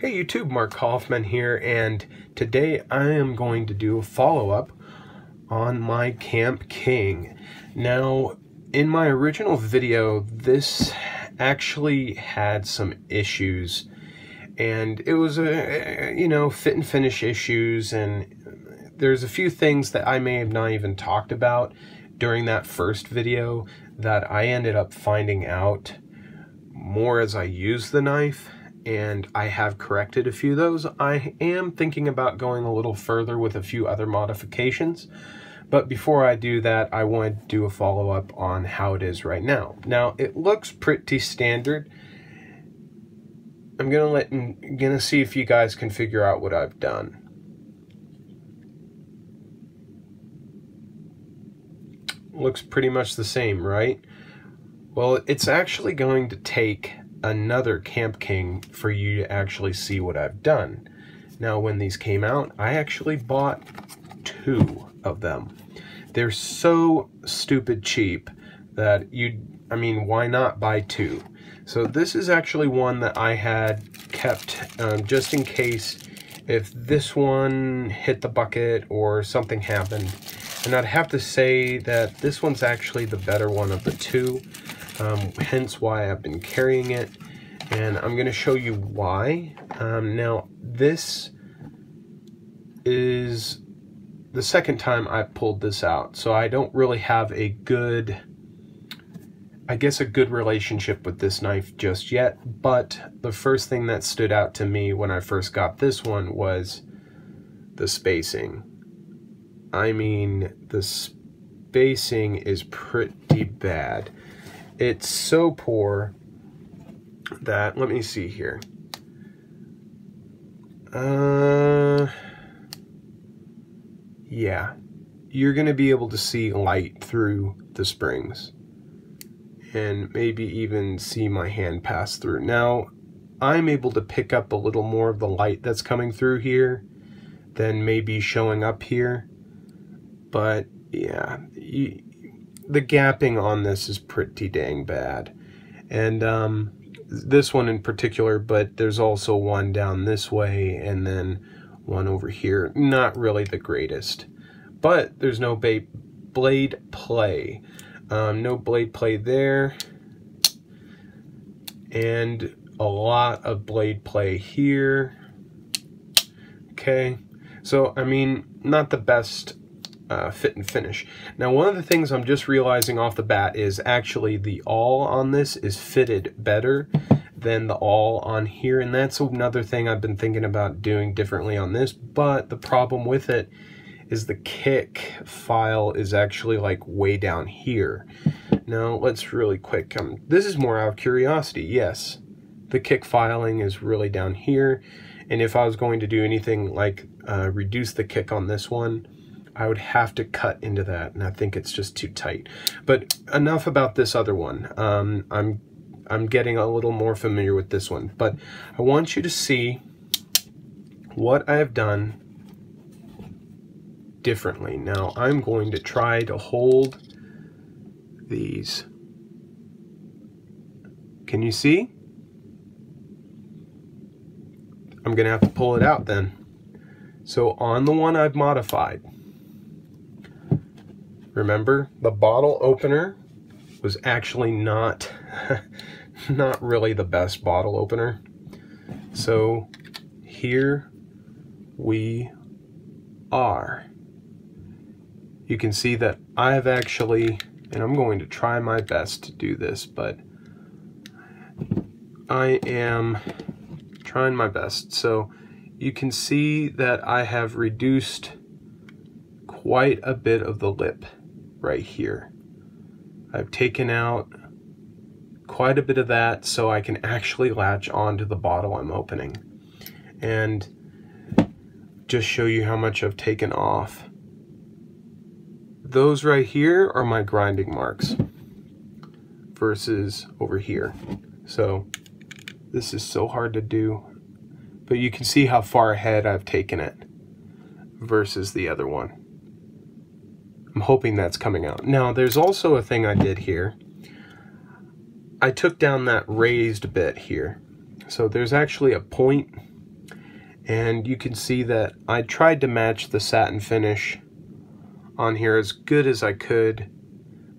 Hey YouTube, Mark Hoffman here, and today I am going to do a follow-up on my Kamp King. Now, in my original video, this actually had some issues, and it was fit and finish issues, and there's a few things that I may have not even talked about during that first video that I ended up finding out more as I used the knife, and I have corrected a few of those. I am thinking about going a little further with a few other modifications, but before I do that, I want to do a follow-up on how it is right now. Now, it looks pretty standard. I'm gonna see if you guys can figure out what I've done. Looks pretty much the same, right? Well, it's actually going to take another Kamp King for you to actually see what I've done. Now, when these came out, I actually bought 2 of them. They're so stupid cheap that why not buy 2? So this is actually one that I had kept just in case if this one hit the bucket or something happened. And I'd have to say that this one's actually the better one of the 2. Hence why I've been carrying it, and I'm going to show you why. Now, this is the second time I've pulled this out, so I don't really have a good relationship with this knife just yet, but the first thing that stood out to me when I first got this one was the spacing. I mean, the spacing is pretty bad. It's so poor that, let me see here. Yeah, you're going to be able to see light through the springs and maybe even see my hand pass through. Now, I'm able to pick up a little more of the light that's coming through here than maybe showing up here, but yeah, the gapping on this is pretty dang bad. And this one in particular, but there's also one down this way and then one over here. Not really the greatest. But there's no blade play. No blade play there. And a lot of blade play here. Okay. So, I mean, not the best fit and finish. Now, one of the things I'm just realizing off the bat is actually the awl on this is fitted better than the awl on here, and that's another thing I've been thinking about doing differently on this, but the problem with it is the kick file is actually like way down here. Now, let's really quick, this is more out of curiosity. Yes, the kick filing is really down here, and if I was going to do anything like reduce the kick on this one, I would have to cut into that, and I think it's just too tight. But enough about this other one. I'm getting a little more familiar with this one, but I want you to see what I have done differently. Now, I'm going to try to hold these. Can you see? I'm gonna have to pull it out then. So on the one I've modified, remember, the bottle opener was actually not really the best bottle opener. So here we are. You can see that I have actually, and I'm going to try my best to do this, but I am trying my best. So you can see that I have reduced quite a bit of the lip right here. I've taken out quite a bit of that so I can actually latch onto the bottle I'm opening and just show you how much I've taken off. Those right here are my grinding marks versus over here. So this is so hard to do, but you can see how far ahead I've taken it versus the other one. I'm hoping that's coming out. Now, there's also a thing I did here. I took down that raised bit here. So there's actually a point And you can see that I tried to match the satin finish on here as good as I could,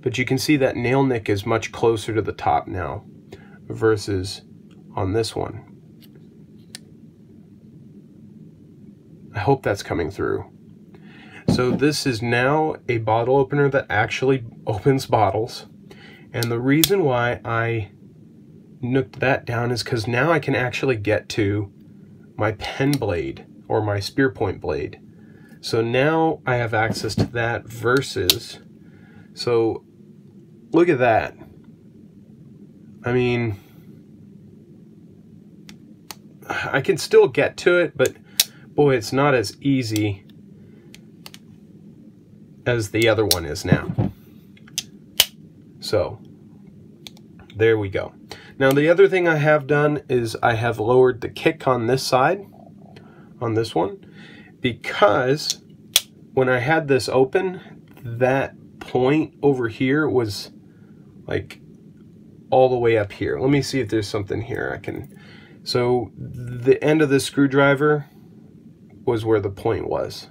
but you can see that nail nick is much closer to the top now versus on this one. I hope that's coming through. So this is now a bottle opener that actually opens bottles. And the reason why I nooked that down is because now I can actually get to my pen blade or my spear point blade. So now I have access to that versus, so look at that. I mean, I can still get to it, but boy, it's not as easy as the other one is now. So there we go. Now the other thing I have done is I have lowered the kick on this side, on this one, because when I had this open, that point over here was like all the way up here. Let me see if there's something here I can, so the end of the screwdriver was where the point was,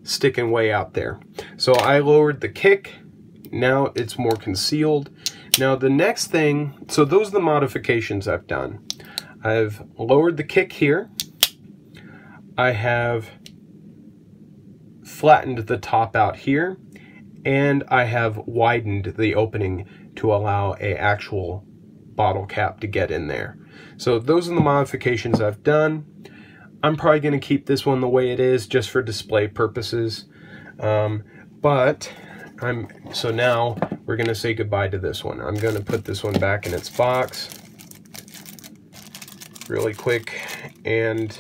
sticking way out there. So I lowered the kick, now it's more concealed. Now the next thing, so those are the modifications I've done. I've lowered the kick here, I have flattened the top out here, and I have widened the opening to allow an actual bottle cap to get in there. So those are the modifications I've done. I'm probably going to keep this one the way it is just for display purposes. So now we're going to say goodbye to this one. I'm going to put this one back in its box really quick, and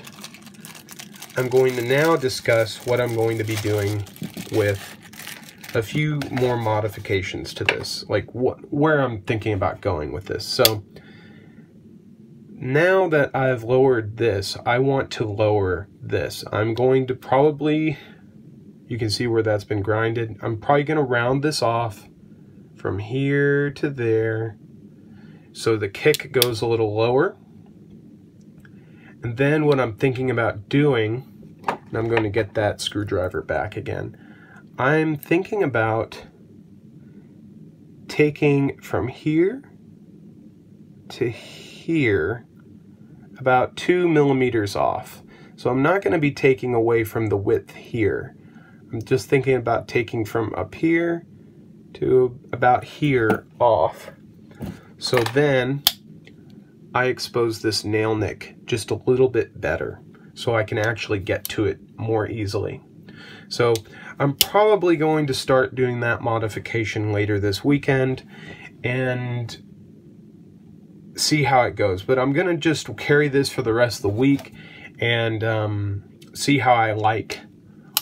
I'm going to now discuss what I'm going to be doing with a few more modifications to this, like where I'm thinking about going with this. So now that I've lowered this, I want to lower this. I'm going to probably, you can see where that's been grinded. I'm probably going to round this off from here to there so the kick goes a little lower. And then what I'm thinking about doing, and I'm going to get that screwdriver back again, I'm thinking about taking from here to here about 2 millimeters off. So I'm not going to be taking away from the width here. I'm just thinking about taking from up here to about here off. So then I expose this nail nick just a little bit better so I can actually get to it more easily. So I'm probably going to start doing that modification later this weekend and see how it goes. But I'm going to just carry this for the rest of the week and see how I like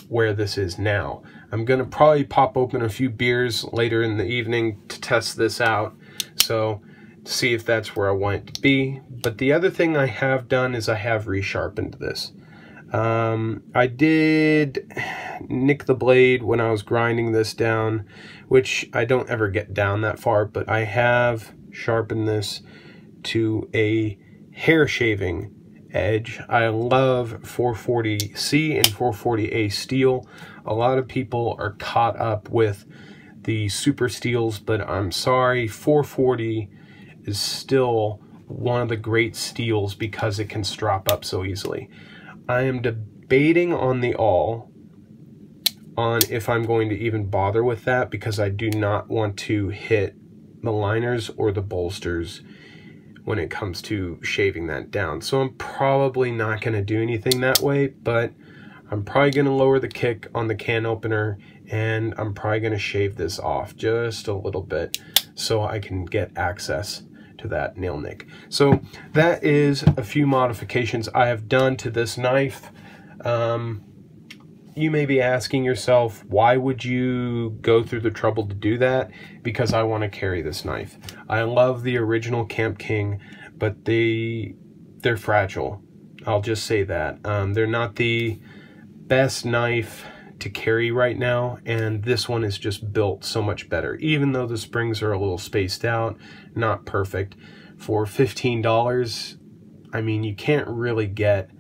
where this is now. I'm going to probably pop open a few beers later in the evening to test this out, so to see if that's where I want it to be. But the other thing I have done is I have resharpened this. I did nick the blade when I was grinding this down, which I don't ever get down that far, but I have sharpened this to a hair shaving edge. I love 440C and 440A steel. A lot of people are caught up with the super steels, but I'm sorry, 440 is still one of the great steels because it can strop up so easily. I am debating on the awl on if I'm going to even bother with that, because I do not want to hit the liners or the bolsters when it comes to shaving that down. So I'm probably not going to do anything that way, but I'm probably going to lower the kick on the can opener, and I'm probably going to shave this off just a little bit so I can get access to that nail nick. So that is a few modifications I have done to this knife. You may be asking yourself, why would you go through the trouble to do that? Because I want to carry this knife. I love the original Kamp King, but they're fragile. I'll just say that. They're not the best knife to carry right now, and this one is just built so much better. Even though the springs are a little spaced out, not perfect, for $15, I mean, you can't really get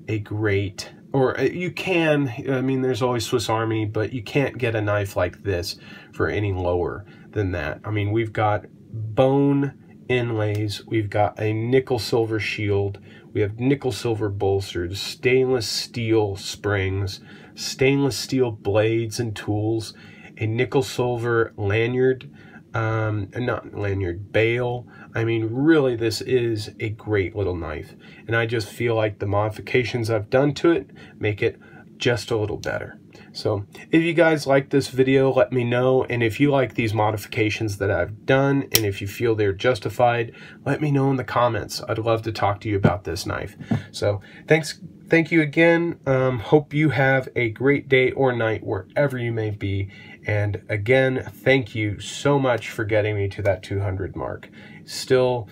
a great, or you can, I mean, there's always Swiss Army, but you can't get a knife like this for any lower than that. I mean, we've got bone inlays, we've got a nickel silver shield, we have nickel silver bolsters, stainless steel springs, stainless steel blades and tools, a nickel silver lanyard, not lanyard, bail. I mean, really, this is a great little knife, and I just feel like the modifications I've done to it make it just a little better. So if you guys like this video, let me know, and if you like these modifications that I've done, and if you feel they're justified, let me know in the comments. I'd love to talk to you about this knife. So thank you again. Hope you have a great day or night wherever you may be. And again, thank you so much for getting me to that 200 mark. Still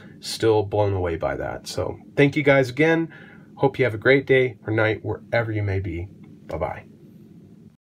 blown away by that. So thank you guys again. Hope you have a great day or night wherever you may be. Bye-bye.